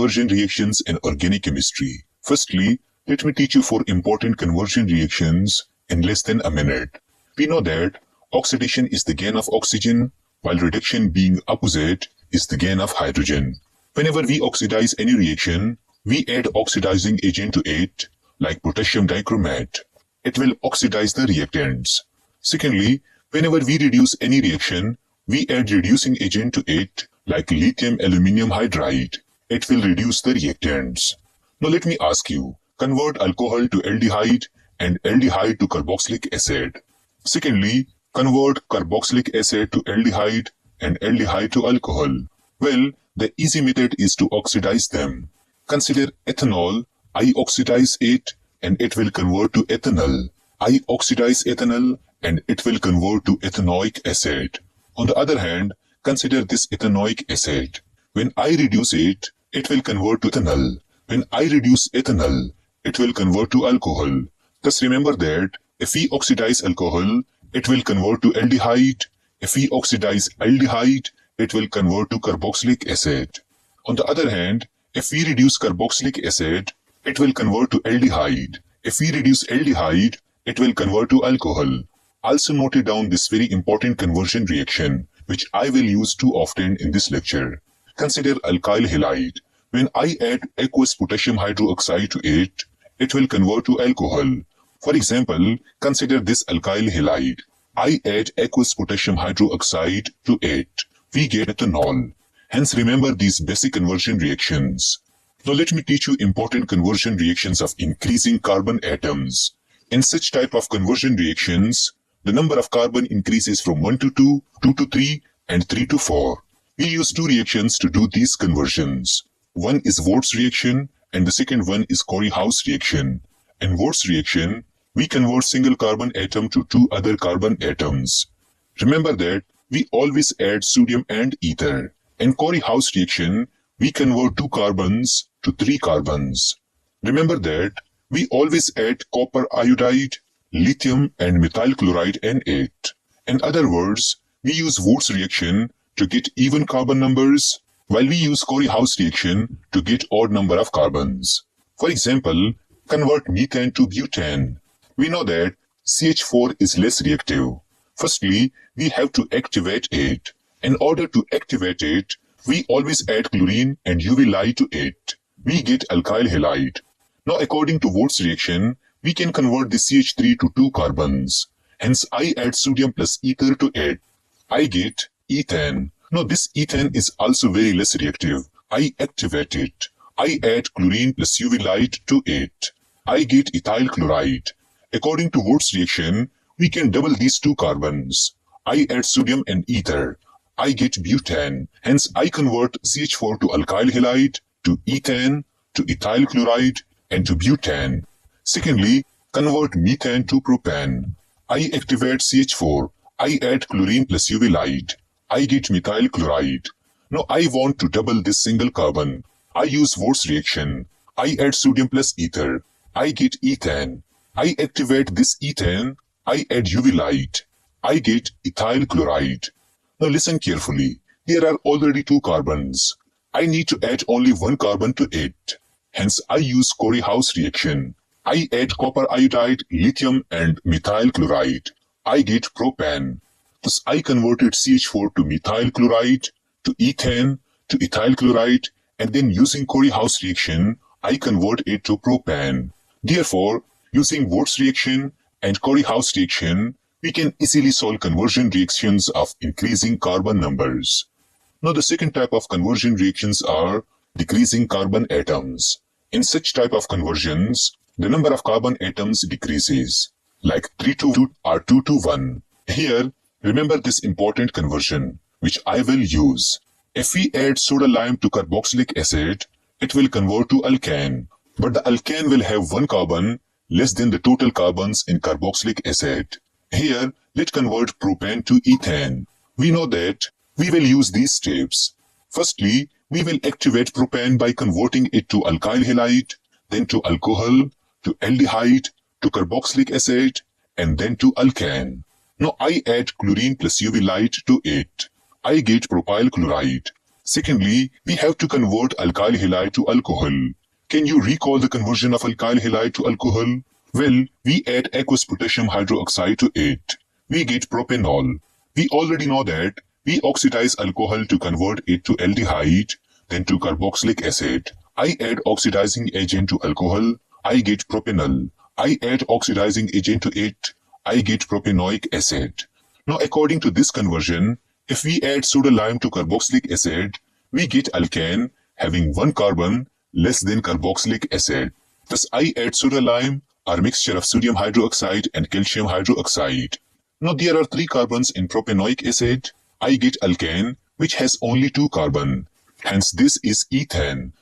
Conversion reactions in organic chemistry. Firstly, let me teach you 4 important conversion reactions in less than a minute. We know that oxidation is the gain of oxygen, while reduction being opposite is the gain of hydrogen. Whenever we oxidize any reaction, we add oxidizing agent to it, like potassium dichromate. It will oxidize the reactants. Secondly, whenever we reduce any reaction, we add reducing agent to it, like lithium aluminium hydride. It will reduce the reactants. Now let me ask you, convert alcohol to aldehyde and aldehyde to carboxylic acid. Secondly, convert carboxylic acid to aldehyde and aldehyde to alcohol. Well, the easy method is to oxidize them. Consider ethanol. I oxidize it and it will convert to ethanol. I oxidize ethanol and it will convert to ethanoic acid. On the other hand, consider this ethanoic acid. When I reduce it, it will convert to ethanol. When I reduce ethanol, it will convert to alcohol. Thus remember that if we oxidize alcohol, it will convert to aldehyde. If we oxidize aldehyde, it will convert to carboxylic acid. On the other hand, if we reduce carboxylic acid, it will convert to aldehyde. If we reduce aldehyde, it will convert to alcohol. Also note down this very important conversion reaction, which I will use too often in this lecture. Consider alkyl halide. When I add aqueous potassium hydroxide to it, it will convert to alcohol. For example, consider this alkyl halide. I add aqueous potassium hydroxide to it. We get ethanol. Hence remember these basic conversion reactions. Now let me teach you important conversion reactions of increasing carbon atoms. In such type of conversion reactions, the number of carbon increases from 1 to 2, 2 to 3, and 3 to 4. We use 2 reactions to do these conversions. One is Wurtz reaction and the second one is Corey-House reaction. In Wurtz reaction, we convert single carbon atom to 2 other carbon atoms. Remember that we always add sodium and ether. In Corey-House reaction, we convert 2 carbons to 3 carbons. Remember that we always add copper iodide, lithium and methyl chloride in it. In other words, we use Wurtz reaction to get even carbon numbers, while we use Corey-House reaction to get odd number of carbons. For example, convert methane to butane. We know that CH4 is less reactive. Firstly, we have to activate it. In order to activate it, we always add chlorine and UV light to it. We get alkyl halide. Now according to Wurtz reaction, we can convert the CH3 to 2 carbons. Hence I add sodium plus ether to it. I get ethane. Now this ethane is also very less reactive. I activate it. I add chlorine plus UV light to it. I get ethyl chloride. According to Wurtz reaction, we can double these 2 carbons. I add sodium and ether. I get butane. Hence I convert CH4 to alkyl halide, to ethane, to ethyl chloride, and to butane. Secondly, convert methane to propane. I activate CH4. I add chlorine plus UV light. I get methyl chloride. Now I want to double this single carbon. I use Wurtz reaction. I add sodium plus ether. I get ethane. I activate this ethane. I add UV light. I get ethyl chloride. Now listen carefully. There are already 2 carbons. I need to add only 1 carbon to it. Hence I use Corey-House reaction. I add copper iodide, lithium and methyl chloride. I get propane. Thus I converted CH4 to methyl chloride, to ethane, to ethyl chloride, and then using Corey-House reaction, I convert it to propane. Therefore, using Wurtz reaction and Corey-House reaction, we can easily solve conversion reactions of increasing carbon numbers. Now the second type of conversion reactions are decreasing carbon atoms. In such type of conversions, the number of carbon atoms decreases, like 3 to 2 or 2 to 1. Here, remember this important conversion, which I will use. If we add soda lime to carboxylic acid, it will convert to alkane, but the alkane will have 1 carbon less than the total carbons in carboxylic acid. Here, let's convert propane to ethane. We know that we will use these steps. Firstly, we will activate propane by converting it to alkyl halide, then to alcohol, to aldehyde, to carboxylic acid, and then to alkane. Now I add chlorine plus UV light to it. I get propyl chloride. Secondly, we have to convert alkyl halide to alcohol. Can you recall the conversion of alkyl halide to alcohol? Well, we add aqueous potassium hydroxide to it. We get propanol. We already know that we oxidize alcohol to convert it to aldehyde, then to carboxylic acid. I add oxidizing agent to alcohol, I get propanol. I add oxidizing agent to it, I get propanoic acid. Now, according to this conversion, if we add soda lime to carboxylic acid, we get alkane having one carbon less than carboxylic acid. Thus, I add soda lime, or mixture of sodium hydroxide and calcium hydroxide. Now, there are 3 carbons in propanoic acid. I get alkane, which has only 2 carbon. Hence, this is ethane.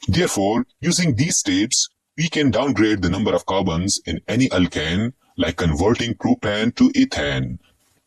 Therefore, using these steps, we can downgrade the number of carbons in any alkane, like converting propane to ethane.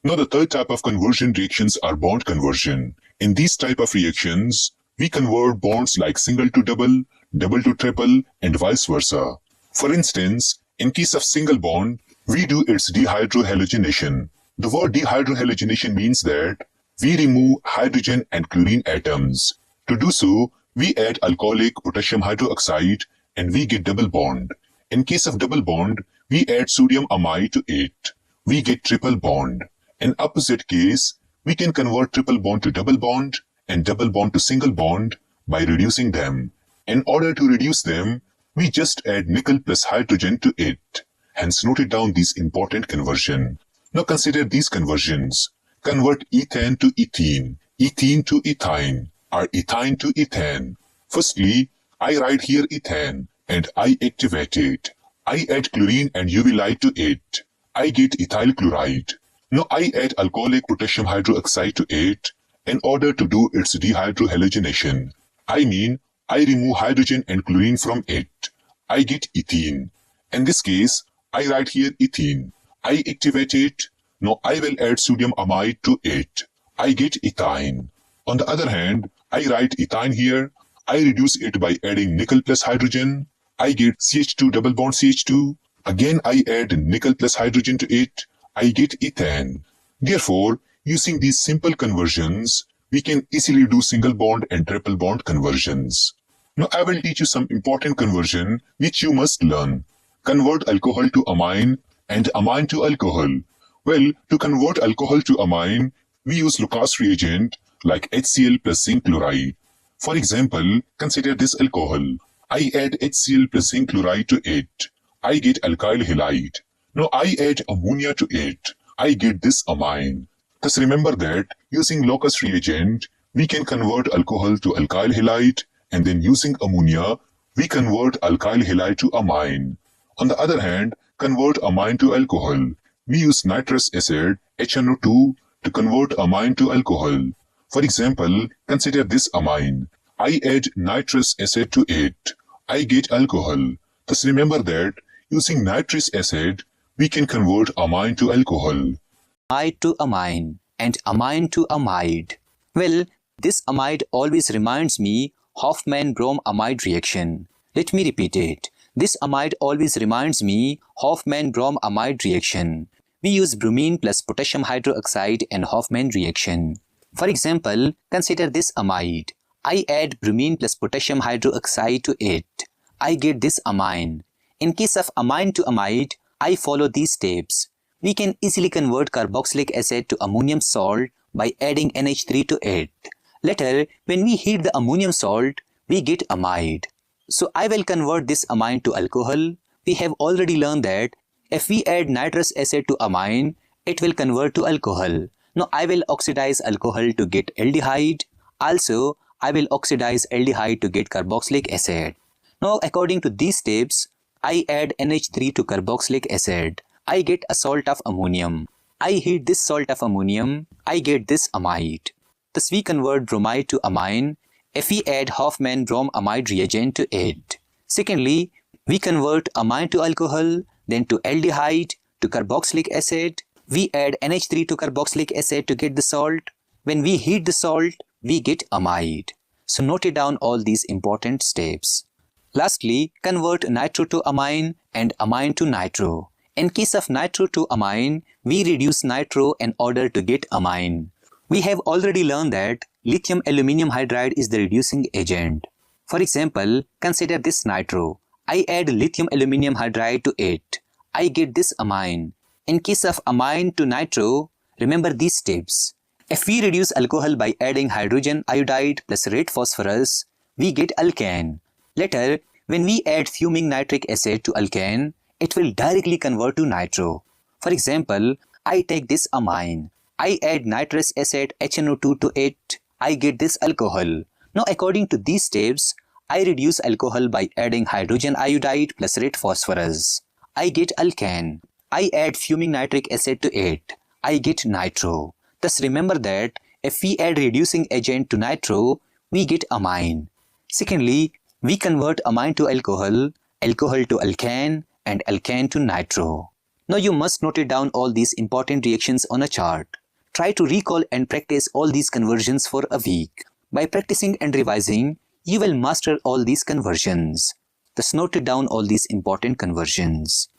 Now, the third type of conversion reactions are bond conversion. In these type of reactions, we convert bonds like single to double, double to triple, and vice versa. For instance, in case of single bond, we do its dehydrohalogenation. The word dehydrohalogenation means that we remove hydrogen and chlorine atoms. To do so, we add alcoholic potassium hydroxide and we get double bond. In case of double bond, we add sodium amide to it. We get triple bond. In opposite case, we can convert triple bond to double bond and double bond to single bond by reducing them. In order to reduce them, we just add nickel plus hydrogen to it. Hence, noted down these important conversion. Now consider these conversions. Convert ethane to ethene, ethene to ethyne, or ethyne to ethane. Firstly, I write here ethane and I activate it. I add chlorine and UV light to it. I get ethyl chloride. Now I add alcoholic potassium hydroxide to it in order to do its dehydrohalogenation. I mean, I remove hydrogen and chlorine from it. I get ethene. In this case, I write here ethene. I activate it. Now I will add sodium amide to it. I get ethyne. On the other hand, I write ethyne here. I reduce it by adding nickel plus hydrogen. I get CH2 double bond CH2. Again, I add nickel plus hydrogen to it. I get ethane. Therefore, using these simple conversions, we can easily do single bond and triple bond conversions. Now, I will teach you some important conversion which you must learn. Convert alcohol to amine and amine to alcohol. Well, to convert alcohol to amine, we use Lucas reagent like HCl plus zinc chloride. For example, consider this alcohol. I add HCl plus zinc chloride to it. I get alkyl halide. Now I add ammonia to it. I get this amine. Thus remember that using Lucas reagent, we can convert alcohol to alkyl halide, and then using ammonia, we convert alkyl halide to amine. On the other hand, convert amine to alcohol. We use nitrous acid, HNO2, to convert amine to alcohol. For example, consider this amine. I add nitrous acid to it. I get alcohol. Thus remember that using nitrous acid, we can convert amine to alcohol. Amide to amine and amine to amide. Well, this amide always reminds me Hofmann-Brom amide reaction. Let me repeat it. This amide always reminds me Hofmann-Brom amide reaction. We use bromine plus potassium hydroxide in Hofmann reaction. For example, consider this amide. I add bromine plus potassium hydroxide to it. I get this amine. In case of amine to amide, I follow these steps. We can easily convert carboxylic acid to ammonium salt by adding NH3 to it. Later, when we heat the ammonium salt, we get amide. So I will convert this amine to alcohol. We have already learned that if we add nitrous acid to amine, it will convert to alcohol. Now I will oxidize alcohol to get aldehyde. Also, I will oxidize aldehyde to get carboxylic acid. Now according to these steps, I add NH3 to carboxylic acid. I get a salt of ammonium. I heat this salt of ammonium. I get this amide. Thus we convert bromide to amine if we add Hofmann-Brom amide reagent to it. Secondly, we convert amine to alcohol, then to aldehyde, to carboxylic acid. We add NH3 to carboxylic acid to get the salt. When we heat the salt, we get amide. So note it down all these important steps. Lastly, convert nitro to amine and amine to nitro. In case of nitro to amine, we reduce nitro in order to get amine. We have already learned that lithium aluminium hydride is the reducing agent. For example, consider this nitro. I add lithium aluminium hydride to it. I get this amine. In case of amine to nitro, remember these steps. If we reduce alcohol by adding hydrogen iodide plus red phosphorus, we get alkane. Later, when we add fuming nitric acid to alkane, it will directly convert to nitro. For example, I take this amine. I add nitrous acid HNO2 to it. I get this alcohol. Now according to these steps, I reduce alcohol by adding hydrogen iodide plus red phosphorus. I get alkane. I add fuming nitric acid to it. I get nitro. Thus remember that if we add reducing agent to nitro, we get amine. Secondly, we convert amine to alcohol, alcohol to alkane, and alkane to nitro. Now you must note it down all these important reactions on a chart. Try to recall and practice all these conversions for a week. By practicing and revising, you will master all these conversions. Thus note it down all these important conversions.